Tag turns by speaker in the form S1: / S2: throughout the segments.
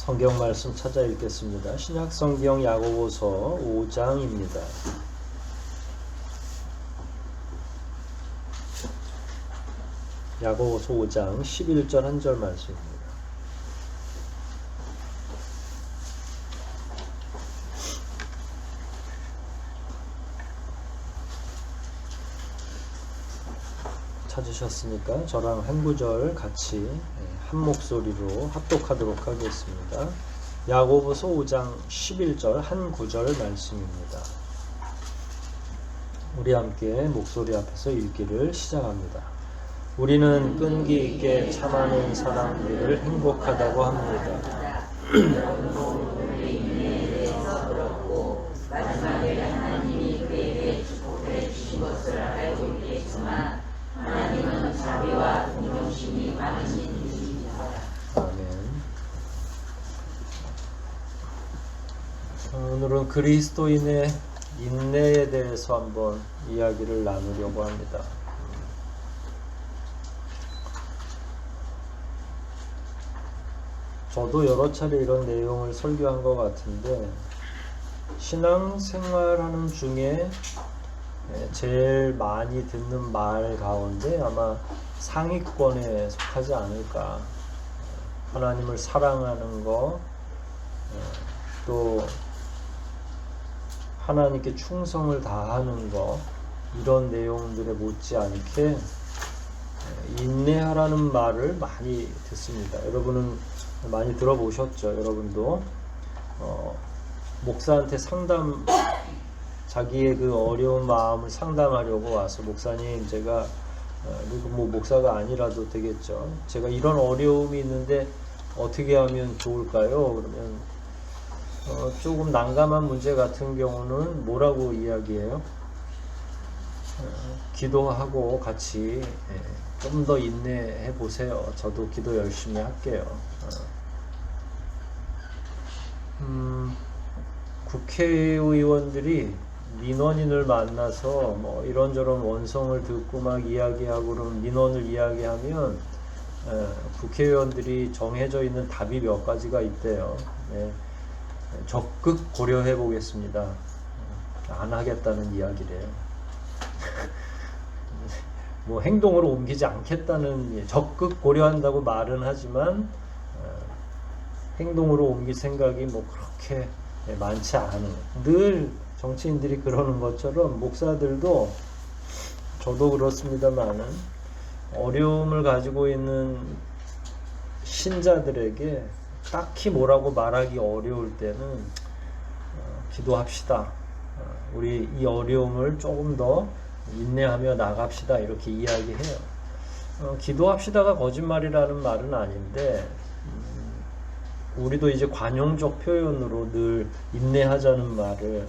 S1: 성경 말씀 찾아 읽겠습니다. 신약 성경 야고보서 5장입니다. 야고보서 5장 11절 한 절 말씀입니다. 찾으셨으니까 저랑 한 구절 같이 한 목소리로 합독하도록 하겠습니다. 야고보서 5장 11절 한 구절 말씀입니다. 우리 함께 목소리 앞에서 읽기를 시작합니다. 우리는 끈기 있게 참아낸 사람들을 행복하다고 합니다. 마지막에 하나님이 그에게 축복해 주신 것을 알고 있겠지만 하나님은 자비와 공정심이 많으신 분이십니다. 아멘. 오늘은 그리스도인의 인내에 대해서 한번 이야기를 나누려고 합니다. 저도 여러 차례 이런 내용을 설교한 것 같은데 신앙생활하는 중에 제일 많이 듣는 말 가운데 아마 상위권에 속하지 않을까. 하나님을 사랑하는 거, 또 하나님께 충성을 다하는 거, 이런 내용들에 못지않게 인내하라는 말을 많이 듣습니다. 여러분은 많이 들어보셨죠? 여러분도 목사한테 자기의 그 어려운 마음을 상담하려고 와서 목사님 제가 뭐 목사가 아니라도 되겠죠. 제가 이런 어려움이 있는데 어떻게 하면 좋을까요? 그러면 조금 난감한 문제 같은 경우는 뭐라고 이야기해요? 기도하고 같이 좀 더 인내해 보세요. 저도 기도 열심히 할게요. 국회의원들이 민원인을 만나서 뭐 이런저런 원성을 듣고 막 이야기하고 그러면 민원을 이야기하면 국회의원들이 정해져 있는 답이 몇 가지가 있대요. 적극 고려해 보겠습니다. 안 하겠다는 이야기래요. 뭐 행동으로 옮기지 않겠다는, 적극 고려한다고 말은 하지만 행동으로 옮길 생각이 뭐 그렇게 많지 않은, 늘 정치인들이 그러는 것처럼 목사들도, 저도 그렇습니다만은 어려움을 가지고 있는 신자들에게 딱히 뭐라고 말하기 어려울 때는 기도합시다. 우리 이 어려움을 조금 더 인내하며 나갑시다. 이렇게 이야기해요. 기도합시다가 거짓말이라는 말은 아닌데 우리도 이제 관용적 표현으로 늘 인내하자는 말을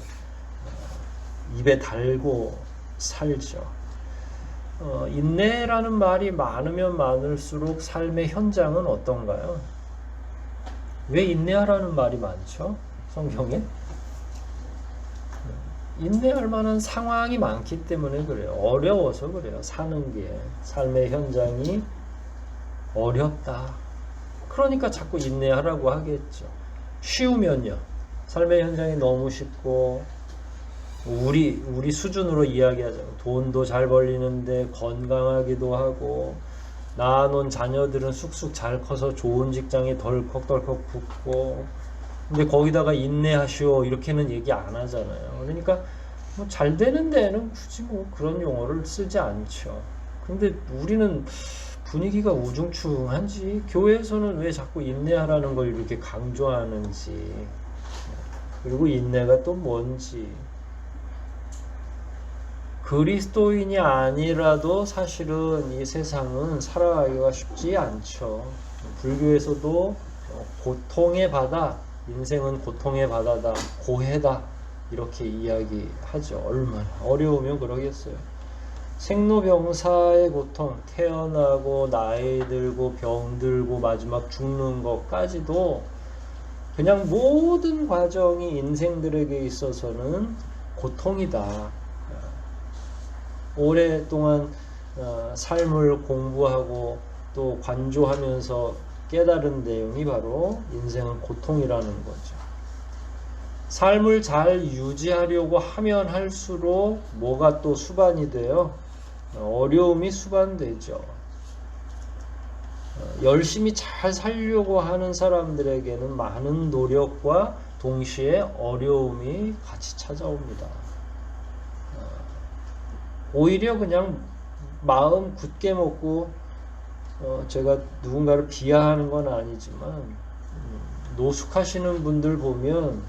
S1: 입에 달고 살죠. 인내라는 말이 많으면 많을수록 삶의 현장은 어떤가요? 왜 인내하라는 말이 많죠? 성경에? 인내할 만한 상황이 많기 때문에 그래요. 어려워서 그래요. 사는 게, 삶의 현장이 어렵다. 그러니까 자꾸 인내하라고 하겠죠. 쉬우면요, 삶의 현장이 너무 쉽고, 우리 수준으로 이야기하자면 돈도 잘 벌리는데 건강하기도 하고, 낳아놓은 자녀들은 쑥쑥 잘 커서 좋은 직장에 덜컥덜컥 붙고, 근데 거기다가 인내하시오 이렇게는 얘기 안 하잖아요. 그러니까 뭐 잘 되는 데는 굳이 뭐 그런 용어를 쓰지 않죠. 근데 우리는 분위기가 우중충한지, 교회에서는 왜 자꾸 인내하라는 걸 이렇게 강조하는지, 그리고 인내가 또 뭔지. 그리스도인이 아니라도 사실은 이 세상은 살아가기가 쉽지 않죠. 불교에서도 고통의 바다, 인생은 고통의 바다다, 고해다, 이렇게 이야기하죠. 얼마나 어려우면 그러겠어요. 생로병사의 고통, 태어나고 나이 들고 병 들고 마지막 죽는 것까지도 그냥 모든 과정이 인생들에게 있어서는 고통이다. 오랫동안 삶을 공부하고 또 관조하면서 깨달은 내용이 바로 인생은 고통이라는 거죠. 삶을 잘 유지하려고 하면 할수록 뭐가 또 수반이 돼요? 어려움이 수반되죠. 열심히 잘 살려고 하는 사람들에게는 많은 노력과 동시에 어려움이 같이 찾아옵니다. 오히려 그냥 마음 굳게 먹고 제가 누군가를 비하하는 건 아니지만 노숙하시는 분들 보면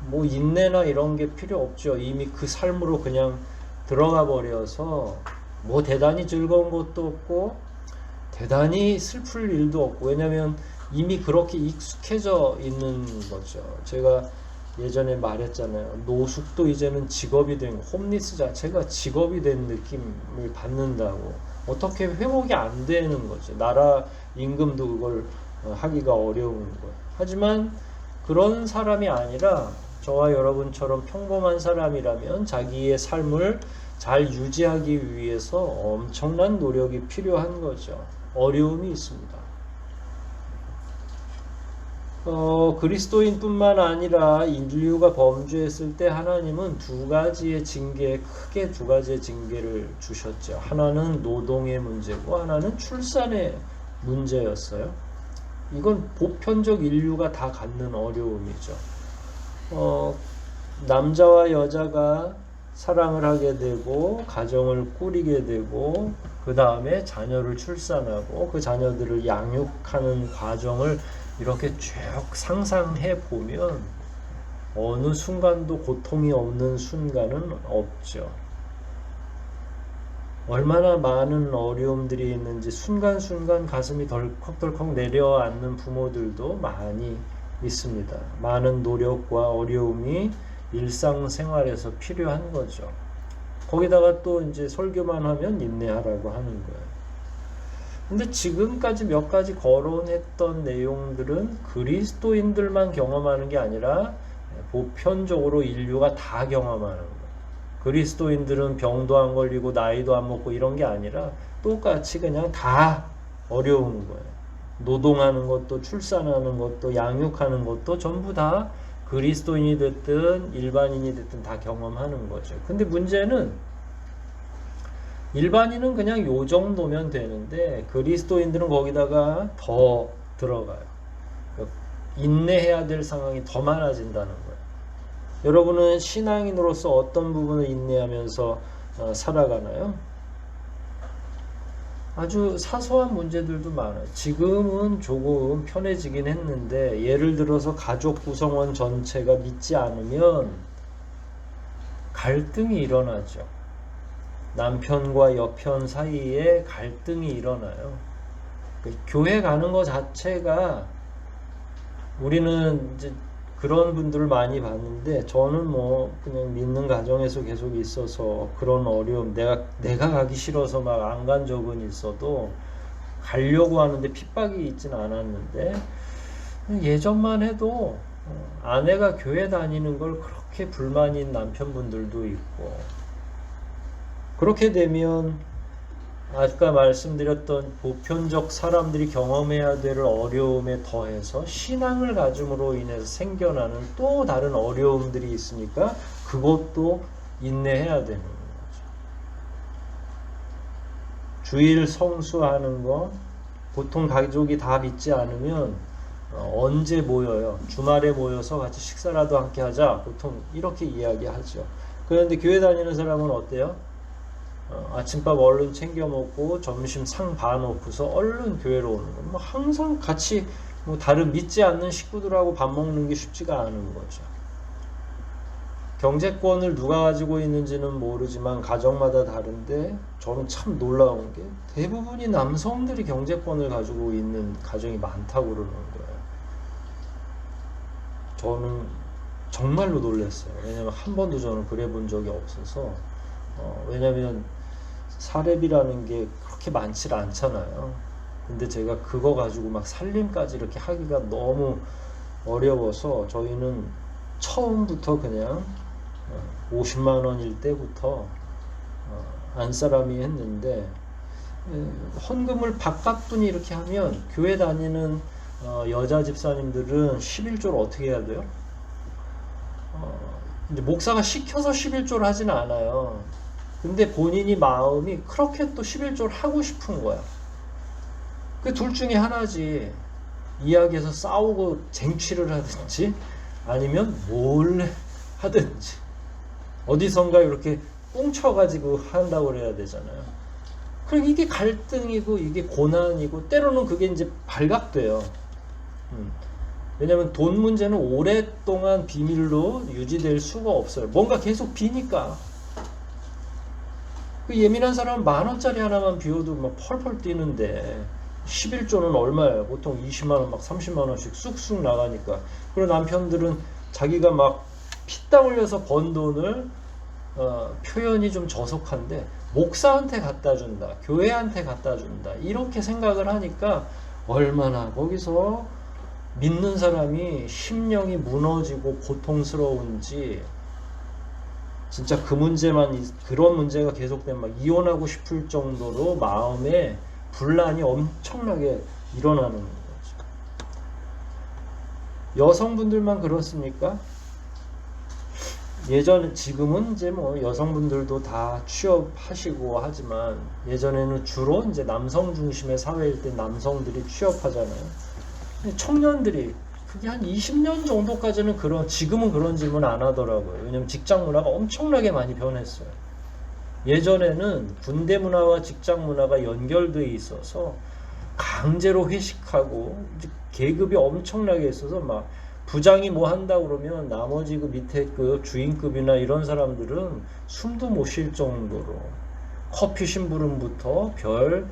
S1: 뭐 인내나 이런 게 필요 없죠. 이미 그 삶으로 그냥 들어가 버려서 뭐 대단히 즐거운 것도 없고 대단히 슬플 일도 없고, 왜냐면 이미 그렇게 익숙해져 있는 거죠. 제가 예전에 말했잖아요. 노숙도 이제는 직업이 된, 홈리스 자체가 직업이 된 느낌을 받는다고. 어떻게 회복이 안 되는 거죠. 나라 임금도 그걸 하기가 어려운 거예요. 하지만 그런 사람이 아니라 저와 여러분처럼 평범한 사람이라면 자기의 삶을 잘 유지하기 위해서 엄청난 노력이 필요한 거죠. 어려움이 있습니다. 그리스도인뿐만 아니라 인류가 범죄했을 때 하나님은 크게 두 가지의 징계를 주셨죠. 하나는 노동의 문제고 하나는 출산의 문제였어요. 이건 보편적 인류가 다 갖는 어려움이죠. 남자와 여자가 사랑을 하게 되고 가정을 꾸리게 되고 그 다음에 자녀를 출산하고 그 자녀들을 양육하는 과정을 이렇게 쭉 상상해 보면 어느 순간도 고통이 없는 순간은 없죠. 얼마나 많은 어려움들이 있는지 순간순간 가슴이 덜컥덜컥 내려앉는 부모들도 많이 있습니다. 많은 노력과 어려움이 일상생활에서 필요한 거죠. 거기다가 또 이제 설교만 하면 인내하라고 하는 거예요. 근데 지금까지 몇 가지 거론했던 내용들은 그리스도인들만 경험하는 게 아니라 보편적으로 인류가 다 경험하는 거예요. 그리스도인들은 병도 안 걸리고 나이도 안 먹고 이런 게 아니라 똑같이 그냥 다 어려운 거예요. 노동하는 것도 출산하는 것도 양육하는 것도 전부 다 그리스도인이 됐든 일반인이 됐든 다 경험하는 거죠. 근데 문제는 일반인은 그냥 요 정도면 되는데 그리스도인들은 거기다가 더 들어가요. 인내해야 될 상황이 더 많아진다는 거예요. 여러분은 신앙인으로서 어떤 부분을 인내하면서 살아가나요? 아주 사소한 문제들도 많아요. 지금은 조금 편해지긴 했는데 예를 들어서 가족 구성원 전체가 믿지 않으면 갈등이 일어나죠. 남편과 여편 사이에 갈등이 일어나요. 교회 가는 것 자체가 우리는 이제 그런 분들을 많이 봤는데 저는 뭐 그냥 믿는 가정에서 계속 있어서 그런 어려움 내가 가기 싫어서 막 안 간 적은 있어도 가려고 하는데 핍박이 있지는 않았는데 예전만 해도 아내가 교회 다니는 걸 그렇게 불만인 남편분들도 있고 그렇게 되면 아까 말씀드렸던 보편적 사람들이 경험해야 될 어려움에 더해서 신앙을 가짐으로 인해서 생겨나는 또 다른 어려움들이 있으니까 그것도 인내해야 되는 거죠. 주일 성수하는 거 보통 가족이 다 믿지 않으면 언제 모여요? 주말에 모여서 같이 식사라도 함께 하자. 보통 이렇게 이야기하죠. 그런데 교회 다니는 사람은 어때요? 아침밥 얼른 챙겨 먹고 점심 상 봐놓고서 얼른 교회로 오는 거. 뭐 항상 같이 뭐 다른 믿지 않는 식구들하고 밥 먹는 게 쉽지가 않은 거죠. 경제권을 누가 가지고 있는지는 모르지만 가정마다 다른데 저는 참 놀라운 게 대부분이 남성들이 경제권을 가지고 있는 가정이 많다고 그러는 거예요. 저는 정말로 놀랐어요. 왜냐면 한 번도 저는 그래 본 적이 없어서 왜냐면 사례비라는 게 그렇게 많지 않잖아요. 근데 제가 그거 가지고 막 살림까지 이렇게 하기가 너무 어려워서 저희는 처음부터 그냥 50만 원일 때부터 안사람이 했는데 헌금을 바깥분이 이렇게 하면 교회 다니는 여자 집사님들은 11조를 어떻게 해야 돼요? 이제 목사가 시켜서 11조를 하지는 않아요. 근데 본인이 마음이 그렇게 또 11조를 하고 싶은 거야. 그 둘 중에 하나지. 이야기해서 싸우고 쟁취를 하든지 아니면 몰래 하든지 어디선가 이렇게 뭉쳐가지고 한다고 그래야 되잖아요. 그럼 이게 갈등이고 이게 고난이고 때로는 그게 이제 발각돼요. 왜냐면 돈 문제는 오랫동안 비밀로 유지될 수가 없어요. 뭔가 계속 비니까. 그 예민한 사람은 10,000원짜리 하나만 비워도 막 펄펄 뛰는데 11조는 얼마예요? 보통 20만원 막 30만원씩 쑥쑥 나가니까. 그리고 남편들은 자기가 막 피땀 흘려서 번 돈을 표현이 좀 저속한데 목사한테 갖다 준다, 교회한테 갖다 준다 이렇게 생각을 하니까 얼마나 거기서 믿는 사람이 심령이 무너지고 고통스러운지. 진짜 그 문제만, 그런 문제가 계속되면 막 이혼하고 싶을 정도로 마음에 분란이 엄청나게 일어나는 거죠. 여성분들만 그렇습니까? 지금은 이제 뭐 여성분들도 다 취업하시고 하지만 예전에는 주로 이제 남성 중심의 사회일 때 남성들이 취업하잖아요. 청년들이 그게 한 20년 정도까지는 지금은 그런 질문 안 하더라고요. 왜냐면 직장 문화가 엄청나게 많이 변했어요. 예전에는 군대 문화와 직장 문화가 연결되어 있어서 강제로 회식하고 계급이 엄청나게 있어서 막 부장이 뭐 한다 그러면 나머지 그 밑에 그 주인급이나 이런 사람들은 숨도 못 쉴 정도로 커피 심부름부터 별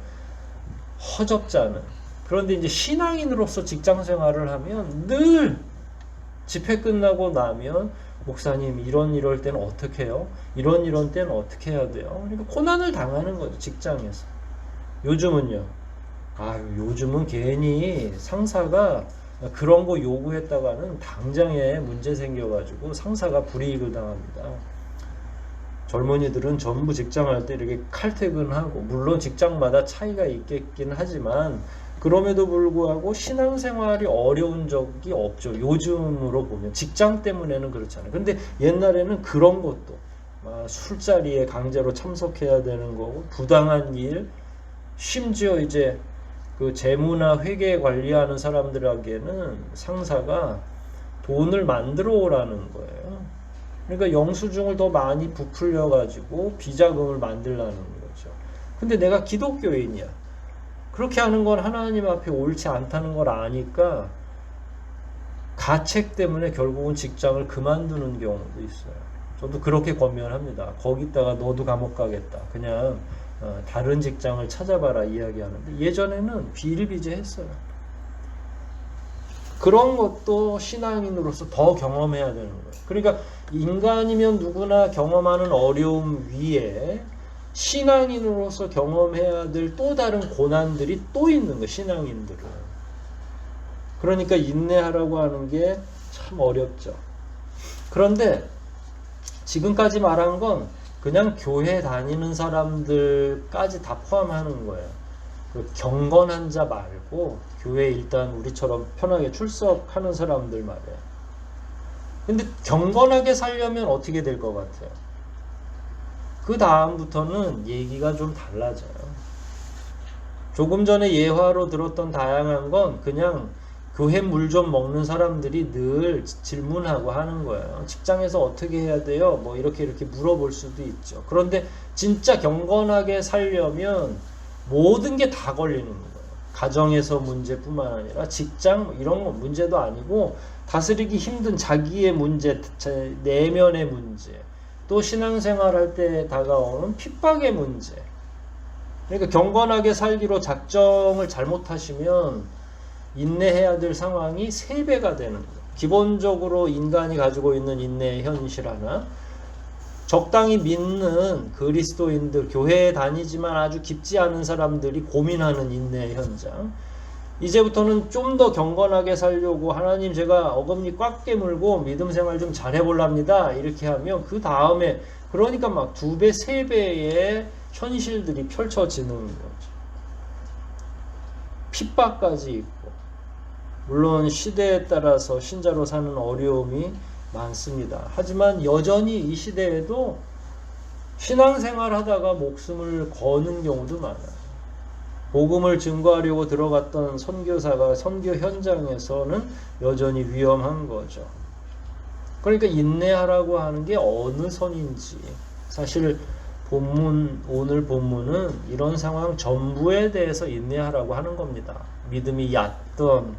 S1: 허접지 않은. 그런데 이제 신앙인으로서 직장 생활을 하면 늘 집회 끝나고 나면 목사님 이럴 때는 어떻게 해요? 이런 때는 어떻게 해야 돼요? 그러니까 고난을 당하는 거죠, 직장에서. 요즘은요. 요즘은 괜히 상사가 그런 거 요구했다가는 당장에 문제 생겨가지고 상사가 불이익을 당합니다. 젊은이들은 전부 직장할 때 이렇게 칼퇴근하고, 물론 직장마다 차이가 있겠긴 하지만 그럼에도 불구하고 신앙생활이 어려운 적이 없죠. 요즘으로 보면 직장 때문에는 그렇잖아요. 근데 옛날에는 그런 것도 술자리에 강제로 참석해야 되는 거고, 부당한 일, 심지어 이제 그 재무나 회계 관리하는 사람들에게는 상사가 돈을 만들어 오라는 거예요. 그러니까 영수증을 더 많이 부풀려 가지고 비자금을 만들라는 거죠. 근데 내가 기독교인이야. 그렇게 하는 건 하나님 앞에 옳지 않다는 걸 아니까 가책 때문에 결국은 직장을 그만두는 경우도 있어요. 저도 그렇게 권면합니다. 거기다가 너도 감옥 가겠다. 그냥 다른 직장을 찾아봐라 이야기하는데, 예전에는 비일비재했어요. 그런 것도 신앙인으로서 더 경험해야 되는 거예요. 그러니까 인간이면 누구나 경험하는 어려움 위에 신앙인으로서 경험해야 될 또 다른 고난들이 또 있는 거예요, 신앙인들은. 그러니까 인내하라고 하는 게 참 어렵죠. 그런데 지금까지 말한 건 그냥 교회 다니는 사람들까지 다 포함하는 거예요. 경건한 자 말고 교회 일단 우리처럼 편하게 출석하는 사람들 말이에요. 근데 경건하게 살려면 어떻게 될 것 같아요? 그 다음부터는 얘기가 좀 달라져요. 조금 전에 예화로 들었던 다양한 건 그냥 교회 물 좀 먹는 사람들이 늘 질문하고 하는 거예요. 직장에서 어떻게 해야 돼요? 뭐 이렇게 물어볼 수도 있죠. 그런데 진짜 경건하게 살려면 모든 게 다 걸리는 거예요. 가정에서 문제뿐만 아니라 직장 뭐 이런 거 문제도 아니고 다스리기 힘든 자기의 문제, 내면의 문제, 또 신앙생활 할 때 다가오는 핍박의 문제. 그러니까 경건하게 살기로 작정을 잘못하시면 인내해야 될 상황이 3배가 되는 거예요. 기본적으로 인간이 가지고 있는 인내의 현실 하나, 적당히 믿는 그리스도인들, 교회에 다니지만 아주 깊지 않은 사람들이 고민하는 인내의 현장. 이제부터는 좀 더 경건하게 살려고 하나님 제가 어금니 꽉 깨물고 믿음 생활 좀 잘해볼랍니다. 이렇게 하면 그 다음에 그러니까 막 2배, 3배의 현실들이 펼쳐지는 거죠. 핍박까지 있고, 물론 시대에 따라서 신자로 사는 어려움이 많습니다. 하지만 여전히 이 시대에도 신앙생활 하다가 목숨을 거는 경우도 많아요. 복음을 증거하려고 들어갔던 선교사가 선교 현장에서는 여전히 위험한 거죠. 그러니까 인내하라고 하는 게 어느 선인지, 사실 오늘 본문은 이런 상황 전부에 대해서 인내하라고 하는 겁니다. 믿음이 얕던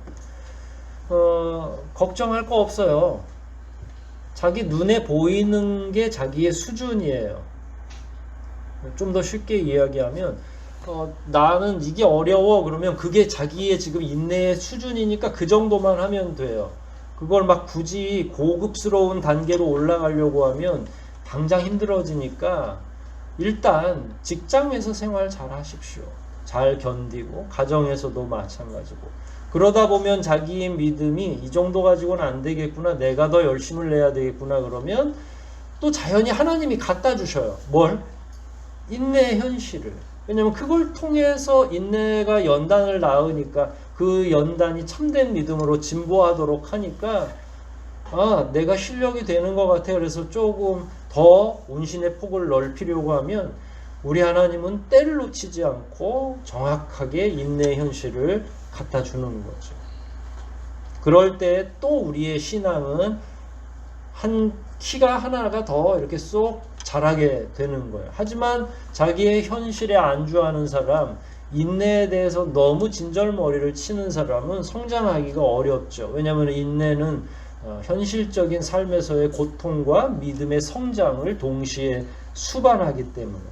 S1: 걱정할 거 없어요. 자기 눈에 보이는 게 자기의 수준이에요. 좀 더 쉽게 이야기하면 나는 이게 어려워 그러면 그게 자기의 지금 인내의 수준이니까 그 정도만 하면 돼요. 그걸 막 굳이 고급스러운 단계로 올라가려고 하면 당장 힘들어지니까 일단 직장에서 생활 잘 하십시오. 잘 견디고 가정에서도 마찬가지고, 그러다 보면 자기의 믿음이 이 정도 가지고는 안 되겠구나, 내가 더 열심을 내야 되겠구나, 그러면 또 자연히 하나님이 갖다 주셔요. 뭘? 인내의 현실을. 왜냐면 그걸 통해서 인내가 연단을 낳으니까 그 연단이 참된 믿음으로 진보하도록 하니까 내가 실력이 되는 것 같아. 그래서 조금 더 운신의 폭을 넓히려고 하면 우리 하나님은 때를 놓치지 않고 정확하게 인내의 현실을 갖다 주는 거죠. 그럴 때 또 우리의 신앙은 키가 하나가 더 이렇게 쏙 자라게 되는 거예요. 하지만 자기의 현실에 안주하는 사람, 인내에 대해서 너무 진절머리를 치는 사람은 성장하기가 어렵죠. 왜냐하면 인내는 현실적인 삶에서의 고통과 믿음의 성장을 동시에 수반하기 때문에.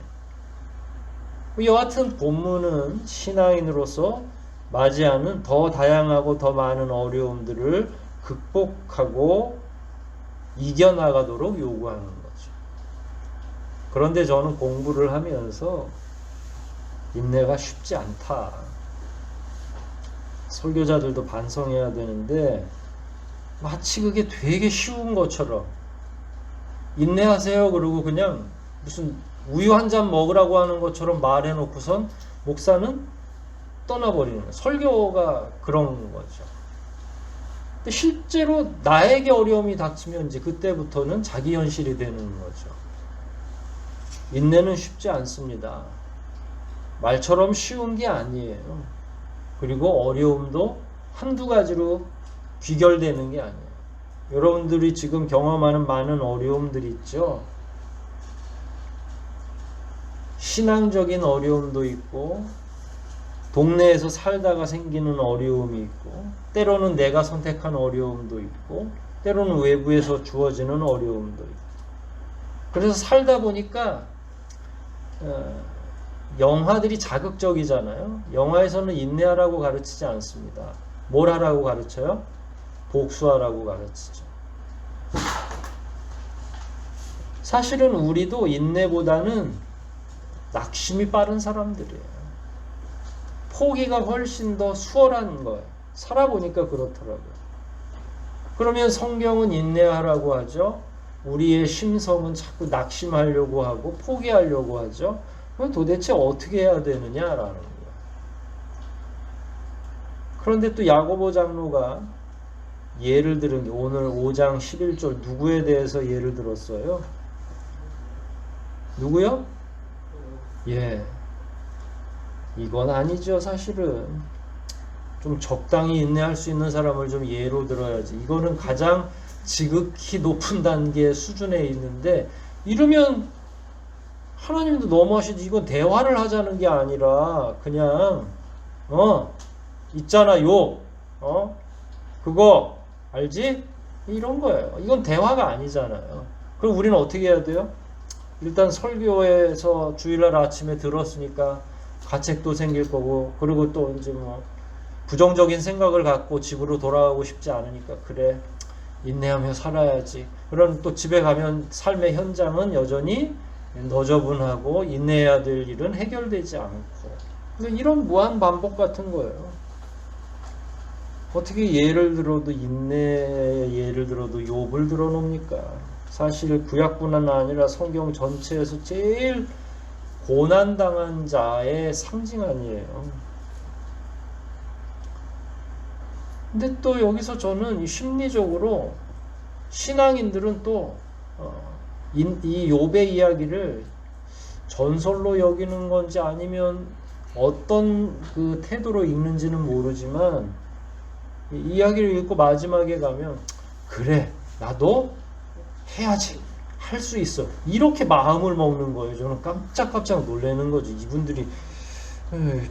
S1: 여하튼 본문은 신앙인으로서 맞이하는 더 다양하고 더 많은 어려움들을 극복하고 이겨나가도록 요구하는 거죠. 그런데 저는 공부를 하면서 인내가 쉽지 않다. 설교자들도 반성해야 되는데 마치 그게 되게 쉬운 것처럼 인내하세요 그러고 그냥 무슨 우유 한 잔 먹으라고 하는 것처럼 말해놓고선 목사는 떠나버리는 거예요. 설교가 그런 거죠. 근데 실제로 나에게 어려움이 닥치면 이제 그때부터는 자기 현실이 되는 거죠. 인내는 쉽지 않습니다. 말처럼 쉬운 게 아니에요. 그리고 어려움도 한두 가지로 귀결되는 게 아니에요. 여러분들이 지금 경험하는 많은 어려움들이 있죠. 신앙적인 어려움도 있고, 동네에서 살다가 생기는 어려움이 있고, 때로는 내가 선택한 어려움도 있고, 때로는 외부에서 주어지는 어려움도 있고. 그래서 살다 보니까 영화들이 자극적이잖아요. 영화에서는 인내하라고 가르치지 않습니다. 뭘 하라고 가르쳐요? 복수하라고 가르치죠. 사실은 우리도 인내보다는 낙심이 빠른 사람들이에요. 포기가 훨씬 더 수월한 거예요. 살아보니까 그렇더라고요. 그러면 성경은 인내하라고 하죠. 우리의 심성은 자꾸 낙심하려고 하고 포기하려고 하죠. 그럼 도대체 어떻게 해야 되느냐라는 거예요. 그런데 또 야고보 장로가 예를 들은 게 오늘 5장 11절 누구에 대해서 예를 들었어요? 누구요? 예. 이건 아니죠. 사실은 좀 적당히 인내할 수 있는 사람을 좀 예로 들어야지. 이거는 가장 지극히 높은 단계 수준에 있는데, 이러면 하나님도 너무하시지. 이건 대화를 하자는 게 아니라 그냥 있잖아 요 그거 알지? 이런 거예요. 이건 대화가 아니잖아요. 그럼 우리는 어떻게 해야 돼요? 일단 설교에서 주일날 아침에 들었으니까 가책도 생길 거고, 그리고 또 이제 뭐 부정적인 생각을 갖고 집으로 돌아가고 싶지 않으니까 그래 인내하며 살아야지. 그럼 또 집에 가면 삶의 현장은 여전히 너저분하고 인내해야 될 일은 해결되지 않고, 이런 무한 반복 같은 거예요. 어떻게 예를 들어도 인내의 예를 들어도 욥을 들어놓습니까? 사실 구약뿐만 아니라 성경 전체에서 제일 고난당한 자의 상징 아니에요. 근데 또 여기서 저는 심리적으로 신앙인들은 또 이 욥의 이야기를 전설로 여기는 건지 아니면 어떤 그 태도로 읽는지는 모르지만 이 이야기를 읽고 마지막에 가면 그래 나도 해야지 할 수 있어 이렇게 마음을 먹는 거예요. 저는 깜짝깜짝 놀라는 거죠. 이분들이 그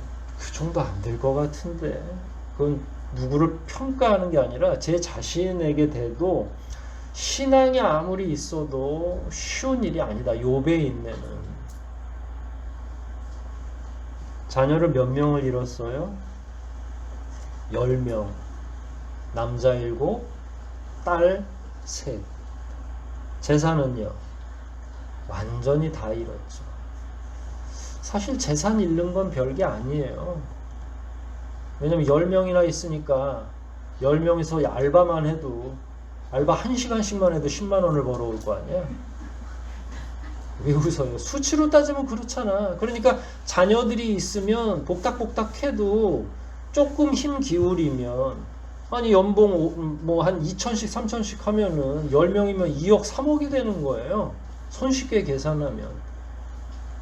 S1: 정도 안 될 것 같은데 그건 누구를 평가하는 게 아니라 제 자신에게 대도 신앙이 아무리 있어도 쉬운 일이 아니다. 욥의 인내는. 자녀를 몇 명을 잃었어요? 10명. 남자 7, 딸 3. 재산은요? 완전히 다 잃었죠. 사실 재산 잃는 건 별게 아니에요. 왜냐면 10명이나 있으니까 10명에서 알바만 해도 알바 1시간씩만 해도 10만 원을 벌어올 거 아니야? 왜 웃어요? 수치로 따지면 그렇잖아. 그러니까 자녀들이 있으면 복닥복닥해도 조금 힘 기울이면 아니 연봉 뭐 한 2천씩 3천씩 하면은 10명이면 2억 3억이 되는 거예요. 손쉽게 계산하면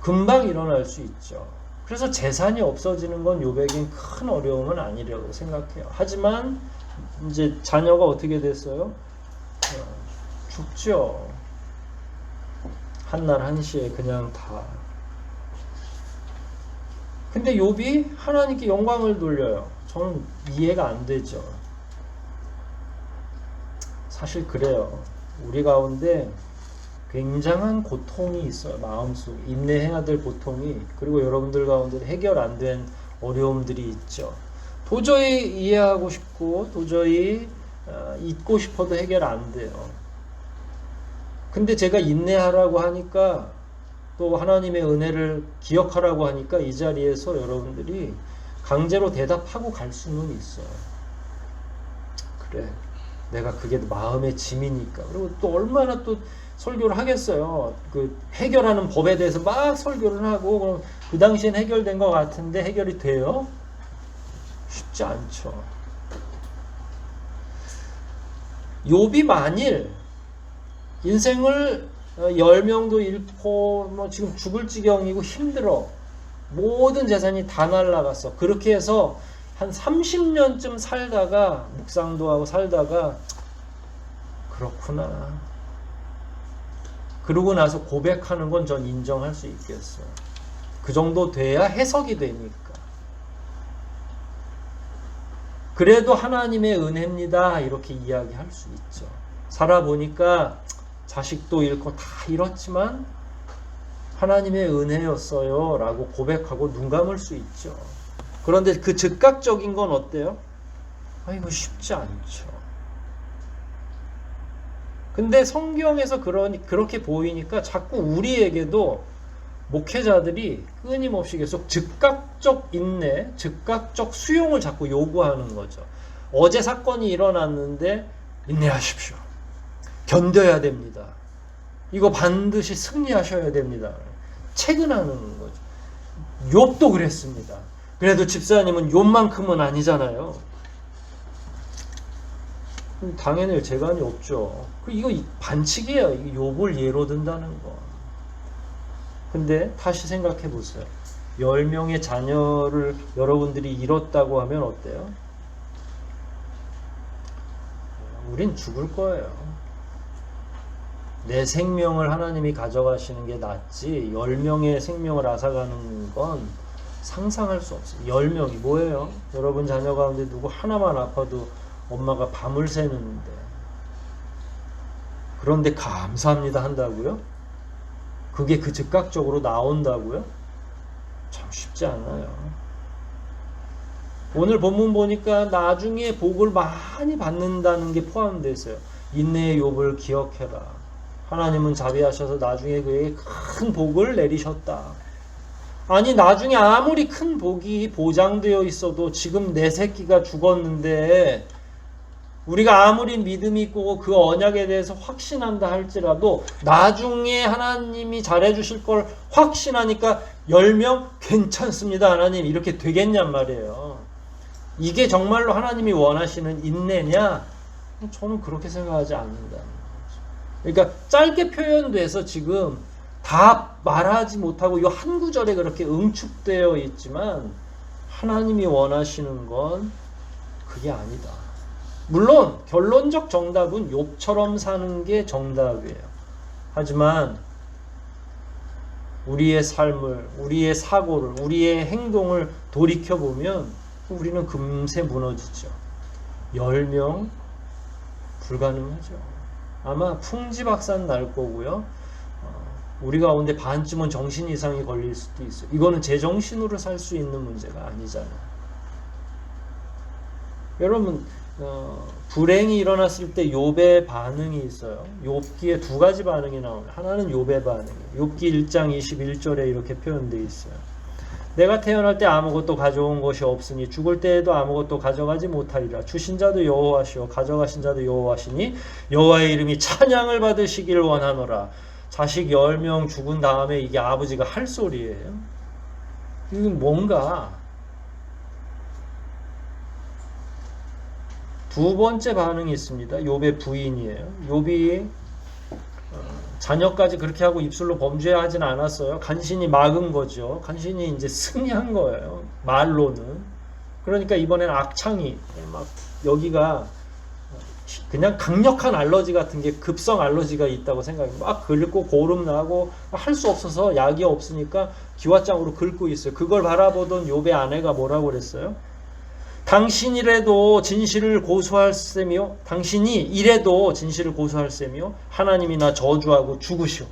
S1: 금방 일어날 수 있죠. 그래서 재산이 없어지는 건 욥에겐 큰 어려움은 아니라고 생각해요. 하지만 이제 자녀가 어떻게 됐어요? 죽죠. 한날 한시에 그냥 다. 근데 욥이 하나님께 영광을 돌려요. 저는 이해가 안 되죠. 사실 그래요. 우리 가운데 굉장한 고통이 있어요. 마음속에 인내해야 될 고통이. 그리고 여러분들 가운데 해결 안 된 어려움들이 있죠. 도저히 이해하고 싶고 도저히 잊고 싶어도 해결 안 돼요. 근데 제가 인내하라고 하니까 또 하나님의 은혜를 기억하라고 하니까 이 자리에서 여러분들이 강제로 대답하고 갈 수는 있어요. 그래, 내가 그게 마음의 짐이니까. 그리고 또 얼마나 또 설교를 하겠어요. 그 해결하는 법에 대해서 막 설교를 하고 그럼 그 당시엔 해결된 것 같은데 해결이 돼요? 쉽지 않죠. 욥이 만일 인생을 10명도 잃고 뭐 지금 죽을 지경이고 힘들어. 모든 재산이 다 날라갔어. 그렇게 해서 한 30년쯤 살다가 묵상도 하고 살다가 그렇구나. 그러고 나서 고백하는 건 전 인정할 수 있겠어요. 그 정도 돼야 해석이 되니까. 그래도 하나님의 은혜입니다. 이렇게 이야기할 수 있죠. 살아보니까 자식도 잃고 다 잃었지만 하나님의 은혜였어요. 라고 고백하고 눈 감을 수 있죠. 그런데 그 즉각적인 건 어때요? 이거 쉽지 않죠. 근데 성경에서 그렇게 보이니까 자꾸 우리에게도 목회자들이 끊임없이 계속 즉각적 인내, 즉각적 수용을 자꾸 요구하는 거죠. 어제 사건이 일어났는데 인내하십시오. 견뎌야 됩니다. 이거 반드시 승리하셔야 됩니다. 체근하는 거죠. 욥도 그랬습니다. 그래도 집사님은 욥만큼은 아니잖아요. 당연히 재간이 없죠. 이거 반칙이에요. 욥을 예로 든다는 거. 근데 다시 생각해 보세요. 10명의 자녀를 여러분들이 잃었다고 하면 어때요? 우린 죽을 거예요. 내 생명을 하나님이 가져가시는 게 낫지 10명의 생명을 앗아가는 건 상상할 수 없어요. 10명이 뭐예요? 여러분 자녀 가운데 누구 하나만 아파도 엄마가 밤을 새는데 그런데 감사합니다 한다고요? 그게 그 즉각적으로 나온다고요? 참 쉽지 않아요. 오늘 본문 보니까 나중에 복을 많이 받는다는 게 포함되어 있어요. 인내의 욥을 기억해라. 하나님은 자비하셔서 나중에 그에게 큰 복을 내리셨다. 아니 나중에 아무리 큰 복이 보장되어 있어도 지금 내 새끼가 죽었는데 우리가 아무리 믿음이 있고 그 언약에 대해서 확신한다 할지라도 나중에 하나님이 잘해주실 걸 확신하니까 10명 괜찮습니다 하나님 이렇게 되겠냔 말이에요. 이게 정말로 하나님이 원하시는 인내냐? 저는 그렇게 생각하지 않는다는 거죠. 그러니까 짧게 표현돼서 지금 다 말하지 못하고 이 한 구절에 그렇게 응축되어 있지만 하나님이 원하시는 건 그게 아니다. 물론 결론적 정답은 욥처럼 사는 게 정답이에요. 하지만 우리의 삶을, 우리의 사고를, 우리의 행동을 돌이켜보면 우리는 금세 무너지죠. 10명 불가능하죠. 아마 풍지박산 날 거고요. 우리 가운데 반쯤은 정신 이상이 걸릴 수도 있어요. 이거는 제정신으로 살 수 있는 문제가 아니잖아요. 여러분, 불행이 일어났을 때 욥의 반응이 있어요. 욥기에 두 가지 반응이 나옵니다. 하나는 욥의 반응이에요. 욥기 1장 21절에 이렇게 표현되어 있어요. 내가 태어날 때 아무것도 가져온 것이 없으니 죽을 때에도 아무것도 가져가지 못하리라. 주신 자도 여호와시오 가져가신 자도 여호와시니 여호와의 이름이 찬양을 받으시길 원하노라. 자식 10명 죽은 다음에 이게 아버지가 할 소리예요. 이건 뭔가 두 번째 반응이 있습니다. 욥의 부인이에요. 욥이 자녀까지 그렇게 하고 입술로 범죄하진 않았어요. 간신히 막은 거죠. 간신히 이제 승리한 거예요. 말로는. 그러니까 이번에는 악창이 막 여기가 그냥 강력한 알러지 같은 게 급성 알러지가 있다고 생각해요. 막 긁고 고름 나고 할 수 없어서 약이 없으니까 기왓장으로 긁고 있어요. 그걸 바라보던 욥의 아내가 뭐라고 그랬어요? 당신이라도 진실을 고소할 셈이요. 당신이 이래도 진실을 고소할 셈이요. 하나님이 나 저주하고 죽으시오.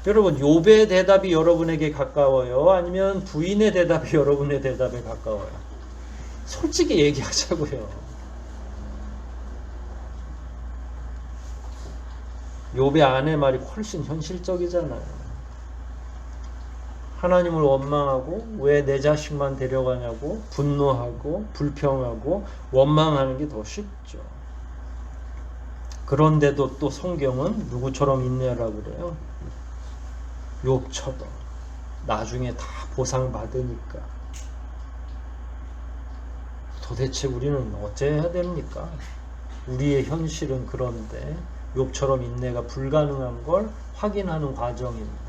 S1: 여러분, 욥의 대답이 여러분에게 가까워요? 아니면 부인의 대답이 여러분의 대답에 가까워요? 솔직히 얘기하자고요. 욥의 아내 말이 훨씬 현실적이잖아요. 하나님을 원망하고 왜 내 자식만 데려가냐고 분노하고 불평하고 원망하는 게 더 쉽죠. 그런데도 또 성경은 누구처럼 인내하라고 그래요? 욥처럼. 나중에 다 보상받으니까. 도대체 우리는 어째야 됩니까? 우리의 현실은 그런데 욥처럼 인내가 불가능한 걸 확인하는 과정입니다.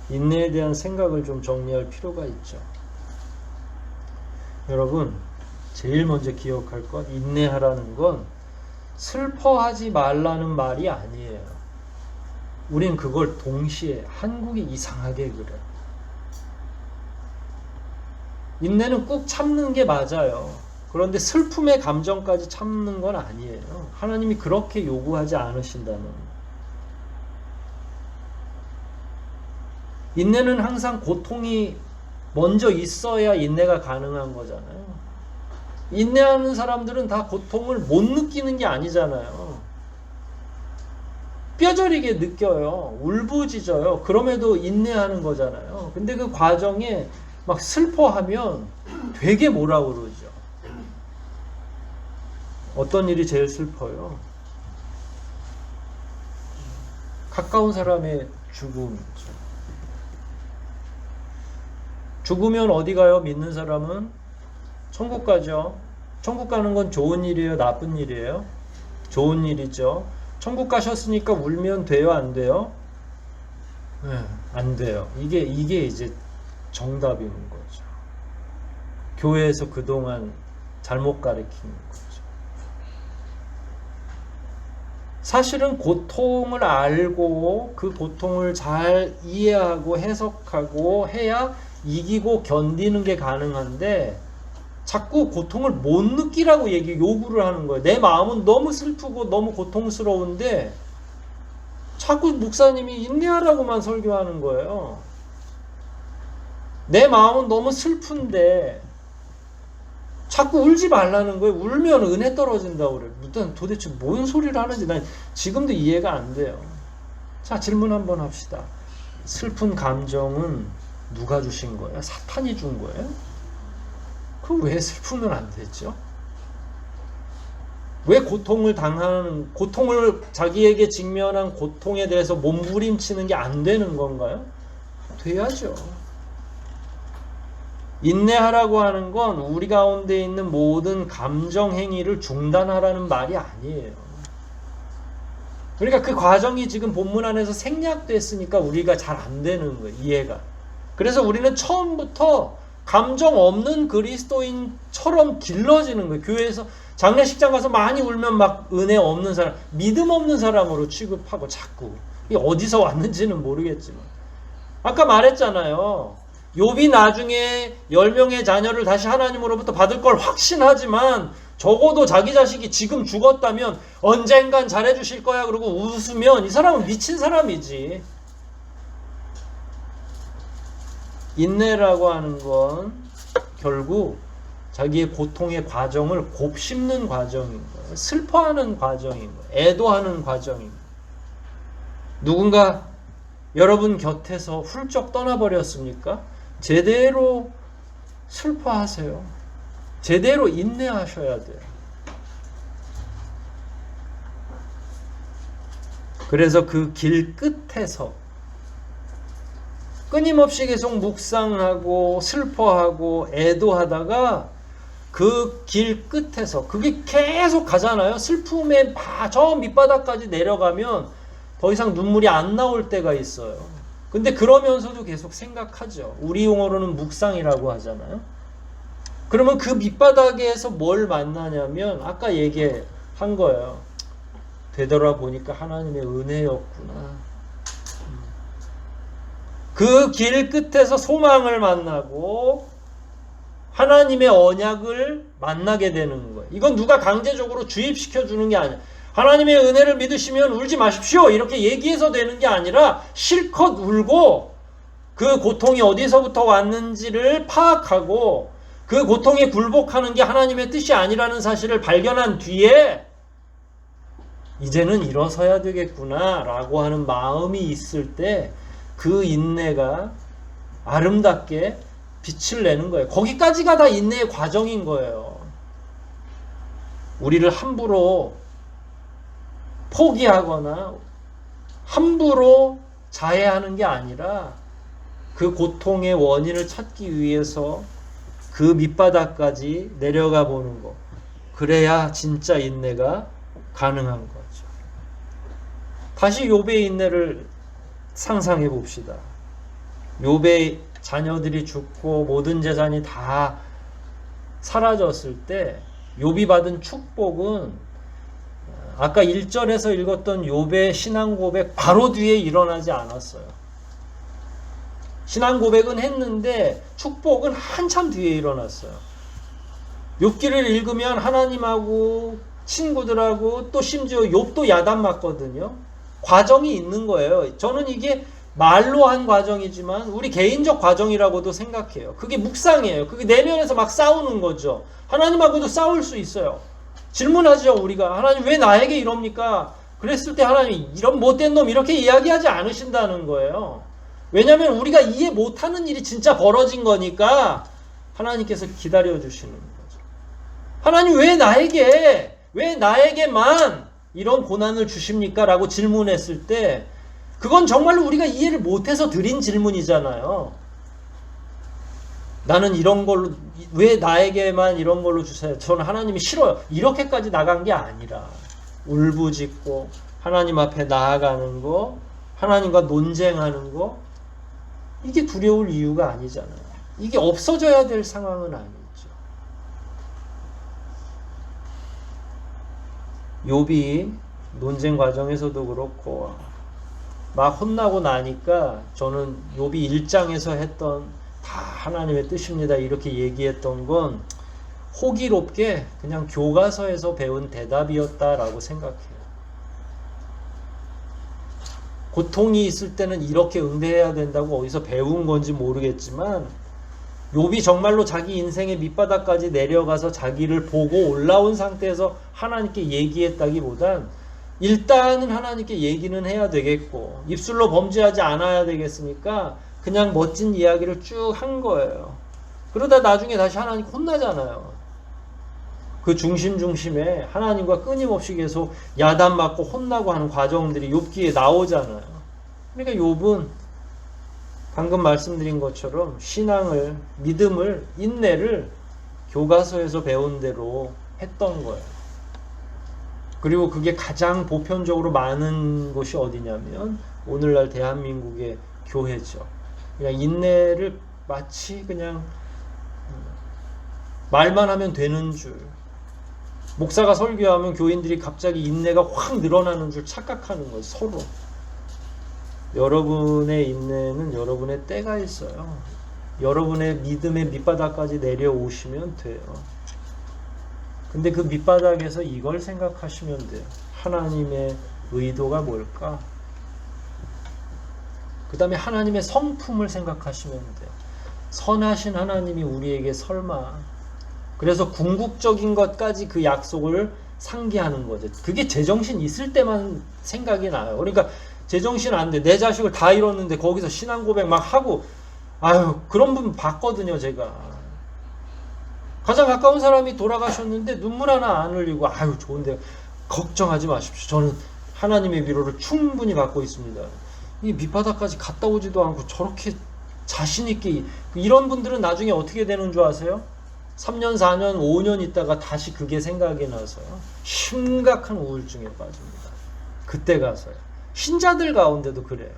S1: 인내에 대한 생각을 좀 정리할 필요가 있죠. 여러분, 제일 먼저 기억할 것, 인내하라는 건 슬퍼하지 말라는 말이 아니에요. 우린 그걸 동시에, 한국이 이상하게 그래요. 인내는 꾹 참는 게 맞아요. 그런데 슬픔의 감정까지 참는 건 아니에요. 하나님이 그렇게 요구하지 않으신다는. 인내는 항상 고통이 먼저 있어야 인내가 가능한 거잖아요. 인내하는 사람들은 다 고통을 못 느끼는 게 아니잖아요. 뼈저리게 느껴요. 울부짖어요. 그럼에도 인내하는 거잖아요. 근데 그 과정에 막 슬퍼하면 되게 뭐라 그러죠. 어떤 일이 제일 슬퍼요? 가까운 사람의 죽음이죠. 죽으면 어디 가요? 믿는 사람은 천국 가죠. 천국 가는 건 좋은 일이에요? 나쁜 일이에요? 좋은 일이죠. 천국 가셨으니까 울면 돼요? 안 돼요? 네, 안 돼요. 이게 이제 정답인 거죠. 교회에서 그동안 잘못 가르친 거죠. 사실은 고통을 알고 그 고통을 잘 이해하고 해석하고 해야 이기고 견디는 게 가능한데 자꾸 고통을 못 느끼라고 요구를 하는 거예요. 내 마음은 너무 슬프고 너무 고통스러운데 자꾸 목사님이 인내하라고만 설교하는 거예요. 내 마음은 너무 슬픈데 자꾸 울지 말라는 거예요. 울면 은혜 떨어진다고 그래요. 일단 도대체 뭔 소리를 하는지 난 지금도 이해가 안 돼요. 자, 질문 한번 합시다. 슬픈 감정은 누가 주신 거예요? 사탄이 준 거예요? 그럼 왜 슬프면 안 되죠? 왜 고통을 자기에게 직면한 고통에 대해서 몸부림치는 게 안 되는 건가요? 돼야죠. 인내하라고 하는 건 우리 가운데 있는 모든 감정 행위를 중단하라는 말이 아니에요. 그러니까 그 과정이 지금 본문 안에서 생략됐으니까 우리가 잘 안 되는 거예요. 이해가. 그래서 우리는 처음부터 감정 없는 그리스도인처럼 길러지는 거예요. 교회에서 장례식장 가서 많이 울면 막 은혜 없는 사람, 믿음 없는 사람으로 취급하고 자꾸. 이게 어디서 왔는지는 모르겠지만. 아까 말했잖아요. 욥이 나중에 10명의 자녀를 다시 하나님으로부터 받을 걸 확신하지만 적어도 자기 자식이 지금 죽었다면 언젠간 잘해주실 거야 그러고 웃으면 이 사람은 미친 사람이지. 인내라고 하는 건 결국 자기의 고통의 과정을 곱씹는 과정인 거예요. 슬퍼하는 과정인 거예요. 애도하는 과정인 거예요. 누군가 여러분 곁에서 훌쩍 떠나버렸습니까? 제대로 슬퍼하세요. 제대로 인내하셔야 돼요. 그래서 그 길 끝에서 끊임없이 계속 묵상하고 슬퍼하고 애도하다가 그 길 끝에서 그게 계속 가잖아요. 슬픔의 저 밑바닥까지 내려가면 더 이상 눈물이 안 나올 때가 있어요. 근데 그러면서도 계속 생각하죠. 우리 용어로는 묵상이라고 하잖아요. 그러면 그 밑바닥에서 뭘 만나냐면 아까 얘기한 거예요. 되돌아보니까 하나님의 은혜였구나. 그 길 끝에서 소망을 만나고 하나님의 언약을 만나게 되는 거예요. 이건 누가 강제적으로 주입시켜 주는 게 아니야. 하나님의 은혜를 믿으시면 울지 마십시오. 이렇게 얘기해서 되는 게 아니라 실컷 울고 그 고통이 어디서부터 왔는지를 파악하고 그 고통에 굴복하는 게 하나님의 뜻이 아니라는 사실을 발견한 뒤에 이제는 일어서야 되겠구나 라고 하는 마음이 있을 때 그 인내가 아름답게 빛을 내는 거예요. 거기까지가 다 인내의 과정인 거예요. 우리를 함부로 포기하거나 함부로 자해하는 게 아니라 그 고통의 원인을 찾기 위해서 그 밑바닥까지 내려가 보는 거. 그래야 진짜 인내가 가능한 거죠. 다시 욥의 인내를 상상해 봅시다. 욥의 자녀들이 죽고 모든 재산이 다 사라졌을 때 욥이 받은 축복은 아까 1절에서 읽었던 욥의 신앙 고백 바로 뒤에 일어나지 않았어요. 신앙 고백은 했는데 축복은 한참 뒤에 일어났어요. 욥기를 읽으면 하나님하고 친구들하고 또 심지어 욥도 야단 맞거든요. 과정이 있는 거예요. 저는 이게 말로 한 과정이지만 우리 개인적 과정이라고도 생각해요. 그게 묵상이에요. 그게 내면에서 막 싸우는 거죠. 하나님하고도 싸울 수 있어요. 질문하죠. 우리가 하나님 왜 나에게 이럽니까? 그랬을 때 하나님 이런 못된 놈 이렇게 이야기하지 않으신다는 거예요. 왜냐하면 우리가 이해 못하는 일이 진짜 벌어진 거니까 하나님께서 기다려주시는 거죠. 하나님 왜 나에게만 이런 고난을 주십니까? 라고 질문했을 때 그건 정말로 우리가 이해를 못해서 드린 질문이잖아요. 나는 이런 걸로 왜 나에게만 이런 걸로 주세요? 저는 하나님이 싫어요. 이렇게까지 나간 게 아니라 울부짖고 하나님 앞에 나아가는 거, 하나님과 논쟁하는 거 이게 두려울 이유가 아니잖아요. 이게 없어져야 될 상황은 아니죠. 욥이 논쟁 과정에서도 그렇고 막 혼나고 나니까 저는 욥이 1장에서 했던 다 하나님의 뜻입니다 이렇게 얘기했던 건 호기롭게 그냥 교과서에서 배운 대답이었다라고 생각해요. 고통이 있을 때는 이렇게 응대해야 된다고 어디서 배운 건지 모르겠지만 욥이 정말로 자기 인생의 밑바닥까지 내려가서 자기를 보고 올라온 상태에서 하나님께 얘기했다기보단 일단은 하나님께 얘기는 해야 되겠고 입술로 범죄하지 않아야 되겠으니까 그냥 멋진 이야기를 쭉 한 거예요. 그러다 나중에 다시 하나님 혼나잖아요. 그 중심에 하나님과 끊임없이 계속 야단 맞고 혼나고 하는 과정들이 욥기에 나오잖아요. 그러니까 욥은 방금 말씀드린 것처럼 신앙을, 믿음을, 인내를 교과서에서 배운 대로 했던 거예요. 그리고 그게 가장 보편적으로 많은 곳이 어디냐면 오늘날 대한민국의 교회죠. 그냥 인내를 마치 그냥 말만 하면 되는 줄, 목사가 설교하면 교인들이 갑자기 인내가 확 늘어나는 줄 착각하는 거예요. 서로. 여러분의 인내는 여러분의 때가 있어요. 여러분의 믿음의 밑바닥까지 내려오시면 돼요. 근데 그 밑바닥에서 이걸 생각하시면 돼요. 하나님의 의도가 뭘까? 그 다음에 하나님의 성품을 생각하시면 돼요. 선하신 하나님이 우리에게 설마, 그래서 궁극적인 것까지 그 약속을 상기하는 거죠. 그게 제정신 있을 때만 생각이 나요. 그러니까 제정신 안 돼. 내 자식을 다 잃었는데 거기서 신앙 고백 막 하고, 아유, 그런 분 봤거든요, 제가. 가장 가까운 사람이 돌아가셨는데 눈물 하나 안 흘리고, 아유, 좋은데 걱정하지 마십시오. 저는 하나님의 위로를 충분히 받고 있습니다. 이 밑바닥까지 갔다 오지도 않고 저렇게 자신 있게, 이런 분들은 나중에 어떻게 되는 줄 아세요? 3년, 4년, 5년 있다가 다시 그게 생각이 나서요. 심각한 우울증에 빠집니다. 그때 가서요. 신자들 가운데도 그래요.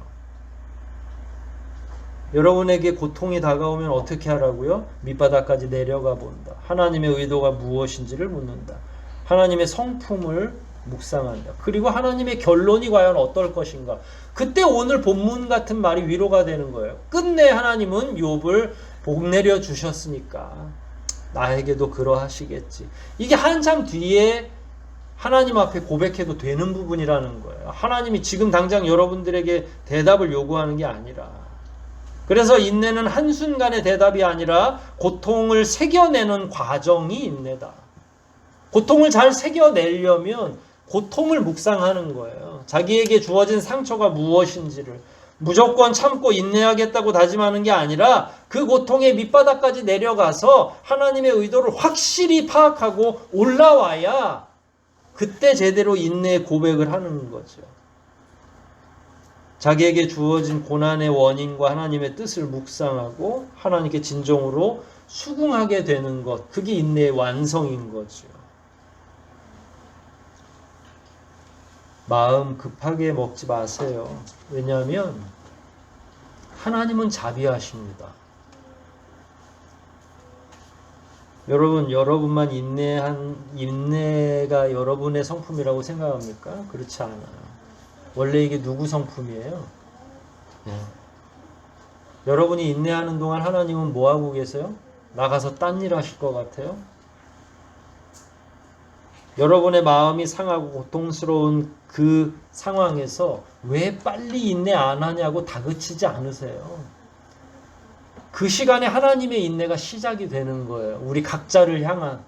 S1: 여러분에게 고통이 다가오면 어떻게 하라고요? 밑바닥까지 내려가 본다. 하나님의 의도가 무엇인지를 묻는다. 하나님의 성품을 묵상한다. 그리고 하나님의 결론이 과연 어떨 것인가. 그때 오늘 본문 같은 말이 위로가 되는 거예요. 끝내 하나님은 욥을 복 내려 주셨으니까 나에게도 그러하시겠지. 이게 한참 뒤에 하나님 앞에 고백해도 되는 부분이라는 거예요. 하나님이 지금 당장 여러분들에게 대답을 요구하는 게 아니라. 그래서 인내는 한순간의 대답이 아니라 고통을 새겨내는 과정이 인내다. 고통을 잘 새겨내려면 고통을 묵상하는 거예요. 자기에게 주어진 상처가 무엇인지를 무조건 참고 인내하겠다고 다짐하는 게 아니라 그 고통의 밑바닥까지 내려가서 하나님의 의도를 확실히 파악하고 올라와야 그때 제대로 인내의 고백을 하는 거죠. 자기에게 주어진 고난의 원인과 하나님의 뜻을 묵상하고 하나님께 진정으로 수긍하게 되는 것, 그게 인내의 완성인 거죠. 마음 급하게 먹지 마세요. 왜냐하면 하나님은 자비하십니다. 여러분만 인내가 여러분의 성품이라고 생각합니까? 그렇지 않아요. 원래 이게 누구 성품이에요? 여러분이 인내하는 동안 하나님은 뭐 하고 계세요? 나가서 딴 일 하실 것 같아요? 여러분의 마음이 상하고 고통스러운 그 상황에서 왜 빨리 인내 안 하냐고 다그치지 않으세요. 그 시간에 하나님의 인내가 시작이 되는 거예요. 우리 각자를 향한.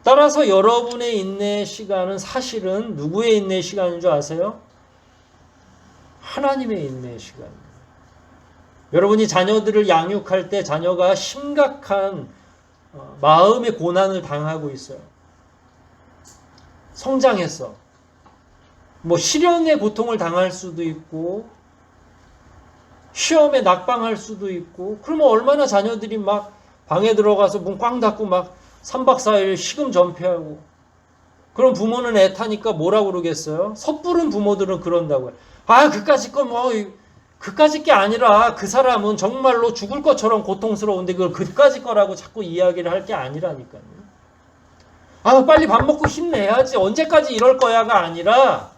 S1: 따라서 여러분의 인내의 시간은 사실은 누구의 인내의 시간인 줄 아세요? 하나님의 인내의 시간입니다. 여러분이 자녀들을 양육할 때 자녀가 심각한 마음의 고난을 당하고 있어요. 성장했어. 뭐 실연의 고통을 당할 수도 있고 시험에 낙방할 수도 있고, 그러면 얼마나 자녀들이 막 방에 들어가서 문 꽝 닫고 막 3박 4일 식음 전폐하고. 그럼 부모는 애타니까 뭐라고 그러겠어요? 섣부른 부모들은 그런다고요. 아, 그까짓 거 뭐, 그까짓 게 아니라 그 사람은 정말로 죽을 것처럼 고통스러운데 그걸 그까짓 거라고 자꾸 이야기를 할 게 아니라니까요. 아, 빨리 밥 먹고 힘내야지. 언제까지 이럴 거야가 아니라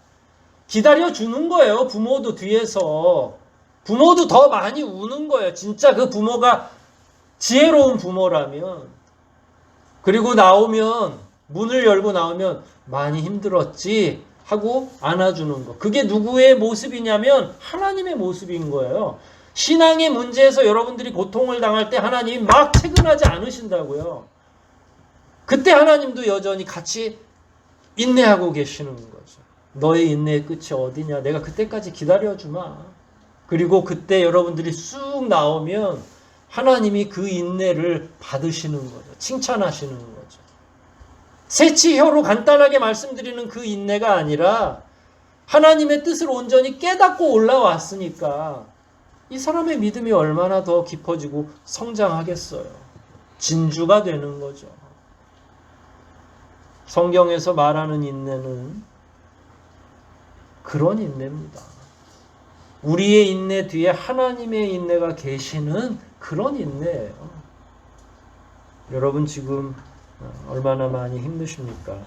S1: 기다려주는 거예요. 부모도 뒤에서. 부모도 더 많이 우는 거예요. 진짜 그 부모가 지혜로운 부모라면. 그리고 나오면, 문을 열고 나오면 많이 힘들었지 하고 안아주는 거. 그게 누구의 모습이냐면 하나님의 모습인 거예요. 신앙의 문제에서 여러분들이 고통을 당할 때 하나님이 막 체근하지 않으신다고요. 그때 하나님도 여전히 같이 인내하고 계시는 거죠. 너의 인내의 끝이 어디냐? 내가 그때까지 기다려주마. 그리고 그때 여러분들이 쑥 나오면 하나님이 그 인내를 받으시는 거죠. 칭찬하시는 거죠. 새치혀로 간단하게 말씀드리는 그 인내가 아니라 하나님의 뜻을 온전히 깨닫고 올라왔으니까 이 사람의 믿음이 얼마나 더 깊어지고 성장하겠어요. 진주가 되는 거죠. 성경에서 말하는 인내는 그런 인내입니다. 우리의 인내 뒤에 하나님의 인내가 계시는 그런 인내예요. 여러분 지금 얼마나 많이 힘드십니까?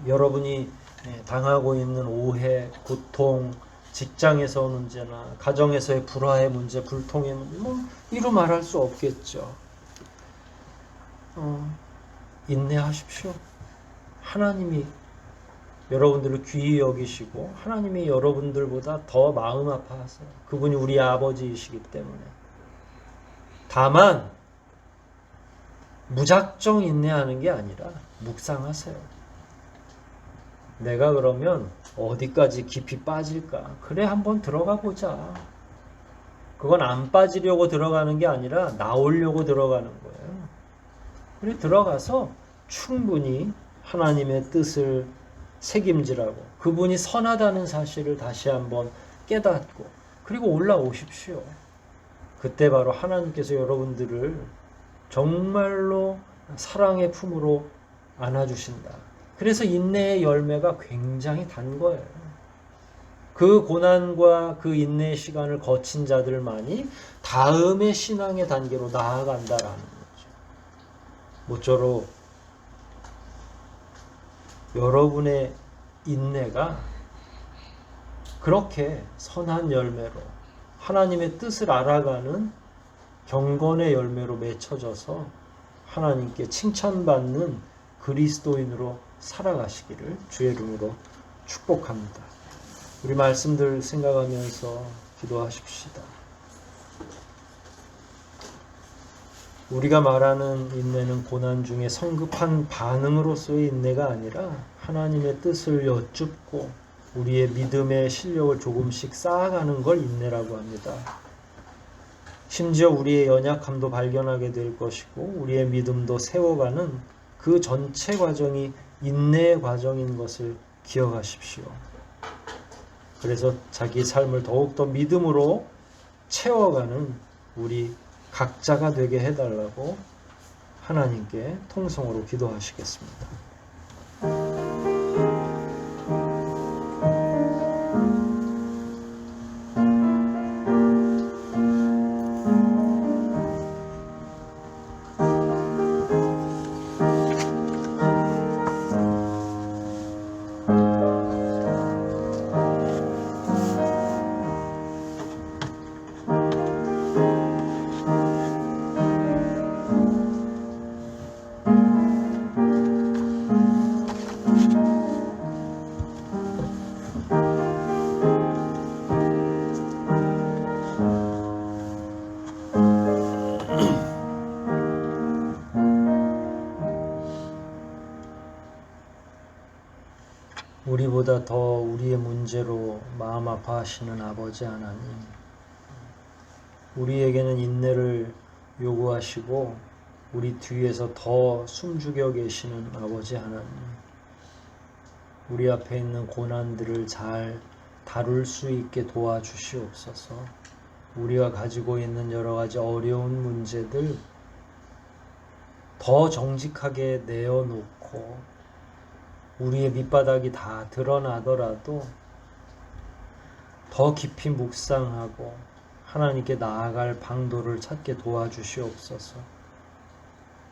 S1: 여러분이 당하고 있는 오해, 고통, 직장에서 문제나 가정에서의 불화의 문제, 불통의 문제, 이루 말할 수 없겠죠. 인내하십시오. 하나님이 여러분들을 귀히 여기시고 하나님이 여러분들보다 더 마음 아파하세요. 그분이 우리 아버지이시기 때문에. 다만 무작정 인내하는 게 아니라 묵상하세요. 내가 그러면 어디까지 깊이 빠질까? 그래 한번 들어가 보자. 그건 안 빠지려고 들어가는 게 아니라 나오려고 들어가는 거예요. 그래 들어가서 충분히 하나님의 뜻을 책임지라고, 그분이 선하다는 사실을 다시 한번 깨닫고 그리고 올라오십시오. 그때 바로 하나님께서 여러분들을 정말로 사랑의 품으로 안아주신다. 그래서 인내의 열매가 굉장히 단 거예요. 그 고난과 그 인내의 시간을 거친 자들만이 다음의 신앙의 단계로 나아간다라는 거죠. 모쪼록 여러분의 인내가 그렇게 선한 열매로 하나님의 뜻을 알아가는 경건의 열매로 맺혀져서 하나님께 칭찬받는 그리스도인으로 살아가시기를 주의 이름으로 축복합니다. 우리 말씀들 생각하면서 기도하십시다. 우리가 말하는 인내는 고난 중에 성급한 반응으로서의 인내가 아니라 하나님의 뜻을 여쭙고 우리의 믿음의 실력을 조금씩 쌓아가는 걸 인내라고 합니다. 심지어 우리의 연약함도 발견하게 될 것이고 우리의 믿음도 세워가는 그 전체 과정이 인내의 과정인 것을 기억하십시오. 그래서 자기 삶을 더욱더 믿음으로 채워가는 우리 각자가 되게 해달라고 하나님께 통성으로 기도하시겠습니다. 우리보다 더 우리의 문제로 마음 아파하시는 아버지 하나님, 우리에게는 인내를 요구하시고 우리 뒤에서 더 숨죽여 계시는 아버지 하나님, 우리 앞에 있는 고난들을 잘 다룰 수 있게 도와주시옵소서. 우리가 가지고 있는 여러 가지 어려운 문제들 더 정직하게 내어놓고 우리의 밑바닥이 다 드러나더라도 더 깊이 묵상하고 하나님께 나아갈 방도를 찾게 도와주시옵소서.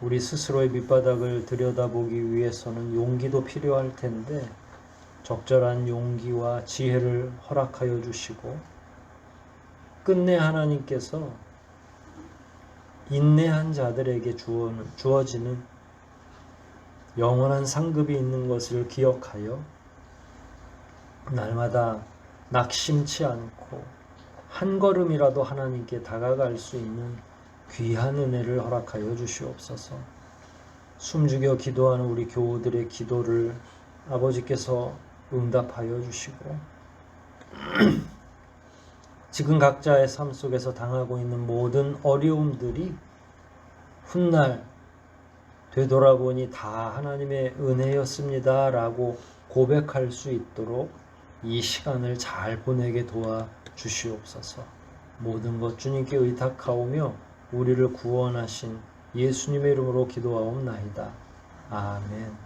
S1: 우리 스스로의 밑바닥을 들여다보기 위해서는 용기도 필요할 텐데 적절한 용기와 지혜를 허락하여 주시고 끝내 하나님께서 인내한 자들에게 주어지는 영원한 상급이 있는 것을 기억하여 날마다 낙심치 않고 한 걸음이라도 하나님께 다가갈 수 있는 귀한 은혜를 허락하여 주시옵소서. 숨죽여 기도하는 우리 교우들의 기도를 아버지께서 응답하여 주시고 지금 각자의 삶 속에서 당하고 있는 모든 어려움들이 훗날 되돌아보니 다 하나님의 은혜였습니다 라고 고백할 수 있도록 이 시간을 잘 보내게 도와 주시옵소서. 모든 것 주님께 의탁하오며 우리를 구원하신 예수님의 이름으로 기도하옵나이다. 아멘.